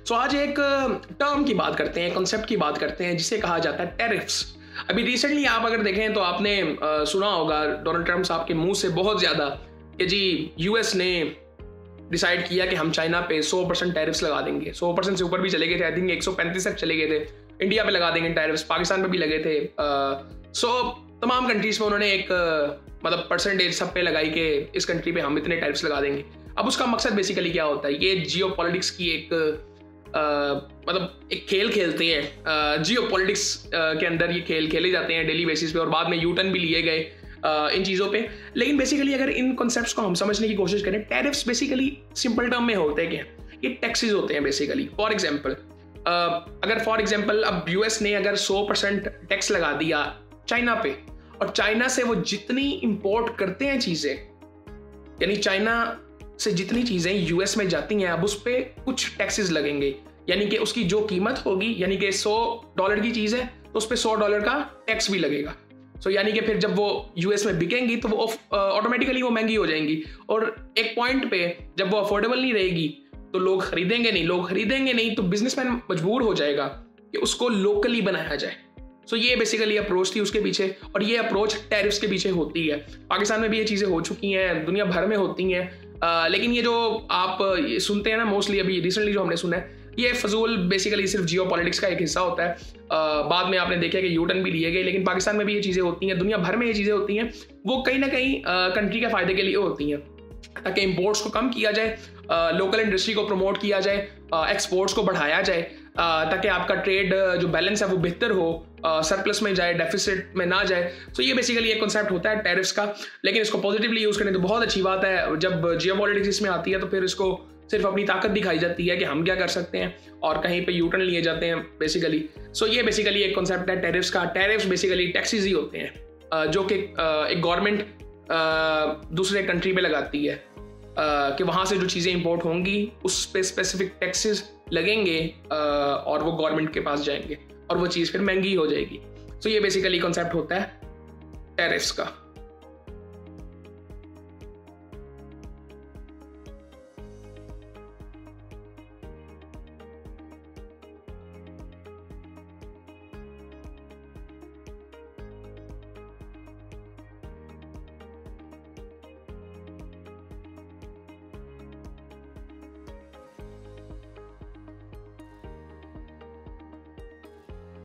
सो आज एक टर्म की बात करते हैं, कॉन्सेप्ट की बात करते हैं जिसे कहा जाता है टैरिफ्स। अभी रिसेंटली आप अगर देखें तो आपने सुना होगा डोनाल्ड ट्रम्प साहब के मुंह से बहुत ज़्यादा कि जी यूएस ने डिसाइड किया कि हम चाइना पे 100% टैरिफ्स लगा देंगे। 100% से ऊपर भी चले गए थे, आई थिंक 135 तक चले गए थे। इंडिया पे लगा देंगे टैरिफ्स, पाकिस्तान पे भी लगे थे। तमाम कंट्रीज में उन्होंने एक मतलब परसेंटेज सब पे लगाई कि इस कंट्री पे हम इतने टैरिफ्स लगा देंगे। अब उसका मकसद बेसिकली क्या होता है, ये जियो पॉलिटिक्स की एक मतलब एक खेल खेलते हैं। जियो पॉलिटिक्स के अंदर ये खेल खेले जाते हैं डेली बेसिस पे, और बाद में यूटर्न भी लिए गए इन चीज़ों पे। लेकिन बेसिकली अगर इन कॉन्सेप्ट्स को हम समझने की कोशिश करें, टैरिफ्स बेसिकली सिंपल टर्म में होते हैं क्या, ये टैक्सेस होते हैं बेसिकली। फॉर एग्जांपल अब यूएस ने अगर 100% टैक्स लगा दिया चाइना पे, और चाइना से वो जितनी इंपोर्ट करते हैं चीज़ें, यानी चाइना से जितनी चीज़ें यूएस में जाती हैं, अब उस पर कुछ टैक्सेस लगेंगे। यानी कि उसकी जो कीमत होगी, यानी कि $100 की चीज़ है तो उस पर $100 का टैक्स भी लगेगा। यानी कि फिर जब वो यूएस में बिकेंगी तो वो ऑटोमेटिकली वो महंगी हो जाएंगी, और एक पॉइंट पे जब वो अफोर्डेबल नहीं रहेगी तो लोग खरीदेंगे नहीं तो बिजनेसमैन मजबूर हो जाएगा कि उसको लोकली बनाया जाए। ये बेसिकली अप्रोच थी उसके पीछे, और ये अप्रोच टैरिफ्स के पीछे होती है। पाकिस्तान में भी ये चीज़ें हो चुकी हैं, दुनिया भर में होती हैं। लेकिन ये जो आप सुनते हैं ना मोस्टली, अभी रिसेंटली जो हमने सुना है, ये फजूल बेसिकली सिर्फ जियो पॉलिटिक्स का एक हिस्सा होता है। बाद में आपने देखा कि यूटर्न भी लिए गए, लेकिन पाकिस्तान में भी ये चीज़ें होती हैं, दुनिया भर में ये चीज़ें होती हैं। वो कहीं ना कहीं कंट्री के फायदे के लिए होती हैं, ताकि इंपोर्ट्स को कम किया जाए, लोकल इंडस्ट्री को प्रमोट किया जाए, एक्सपोर्ट्स को बढ़ाया जाए, ताकि आपका ट्रेड जो बैलेंस है वो बेहतर हो, सरप्लस में जाए, डेफिसिट में ना जाए। ये बेसिकली एक कॉन्सेप्ट होता है टैरिफ्स का। लेकिन इसको पॉजिटिवली यूज़ करें तो बहुत अच्छी बात है। जब जियो पॉलिटिक्स इसमें आती है तो फिर इसको सिर्फ अपनी ताकत दिखाई जाती है कि हम क्या कर सकते हैं, और कहीं पे यूटर्न लिए जाते हैं बेसिकली। ये बेसिकली एक कॉन्सेप्ट है टैरिफ्स का। टैरिफ्स बेसिकली टैक्सेस ही होते हैं जो कि एक गवर्नमेंट दूसरे कंट्री पे लगाती है, कि वहाँ से जो चीज़ें इंपोर्ट होंगी उस पे स्पेसिफिक टैक्सेस लगेंगे, और वो गवर्नमेंट के पास जाएंगे, और वो चीज़ फिर महंगी हो जाएगी। ये बेसिकली कॉन्सेप्ट होता है टैरिफ्स का।